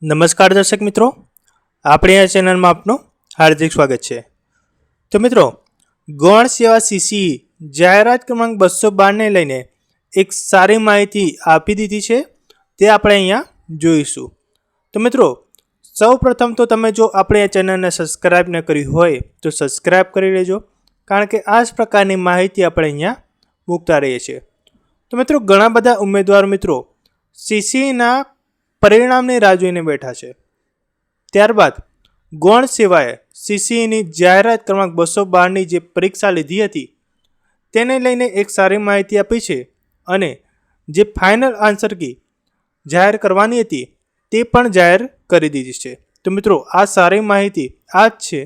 નમસ્કાર દર્શક મિત્રો, આપણી આ ચેનલમાં આપનું હાર્દિક સ્વાગત છે। તો મિત્રો, ગૌણ સેવા સીસી જાહેરાત ક્રમાંક 212ને લઈને એક સારી માહિતી આપી દીધી છે, તે આપણે અહીંયા જોઈશું। તો મિત્રો, સૌ પ્રથમ તો તમે જો આપણી આ ચેનલને સબસ્ક્રાઈબ ન કરી હોય તો સબસ્ક્રાઈબ કરી લેજો, કારણ કે આ જ પ્રકારની માહિતી આપણે અહીંયા મૂકતા રહીએ છીએ। તો મિત્રો, ઘણા બધા ઉમેદવાર મિત્રો સીસીના પરિણામની રાહ જોઈને બેઠા છે। ત્યારબાદ ગૌણ સેવાએ સીસીની જાહેરાત ક્રમાંક 212ની જે પરીક્ષા લીધી હતી તેને લઈને એક સારી માહિતી આપી છે, અને જે ફાઇનલ આન્સર કી જાહેર કરવાની હતી તે પણ જાહેર કરી દીધી છે। તો મિત્રો, આ સારી માહિતી આ જ છે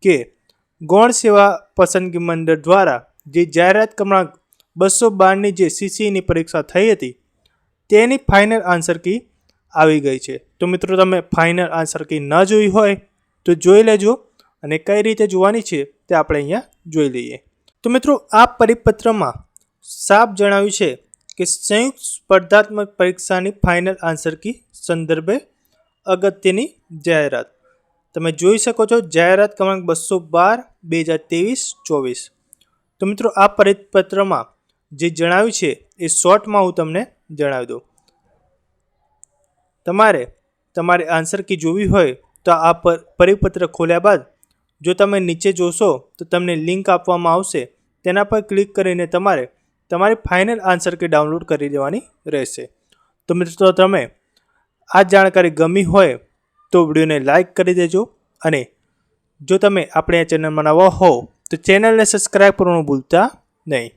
કે ગૌણ સેવા પસંદગી મંડળ દ્વારા જે જાહેરાત ક્રમાંક 212ની જે સીસીની પરીક્ષા થઈ હતી તેની ફાઇનલ આન્સર કી આવી ગઈ છે। તો મિત્રો, તમે ફાઇનલ આન્સર કી ન જોઈ હોય તો જોઈ લેજો, અને કઈ રીતે જોવાની છે તે આપણે અહીંયા જોઈ લઈએ। તો મિત્રો, આ પરિપત્રમાં સાફ જણાવ્યું છે કે સંયુક્ત સ્પર્ધાત્મક પરીક્ષાની ફાઇનલ આન્સર કી સંદર્ભે અગત્યની જાહેરાત તમે જોઈ શકો છો, જાહેરાત ક્રમાંક 212/2023-24। તો મિત્રો, આ પરિપત્રમાં જે જણાવ્યું છે એ શોર્ટમાં હું તમને જણાવી દઉં। તમારે આન્સર કી જોવી હોય તો આ પરિપત્ર ખોલ્યા બાદ જો તમે નીચે જોશો તો તમને લિંક આપવામાં આવશે, તેના પર ક્લિક કરીને તમારી ફાઇનલ આન્સર કી ડાઉનલોડ કરી દેવાની રહેશે। તો મિત્રો, તમે આ જાણકારી ગમી હોય તો વિડીયોને લાઈક કરી દેજો, અને જો તમે આપણે આ ચેનલમાં નવા હો તો ચેનલને સબસ્ક્રાઈબ કરવાનું ભૂલતા નહીં।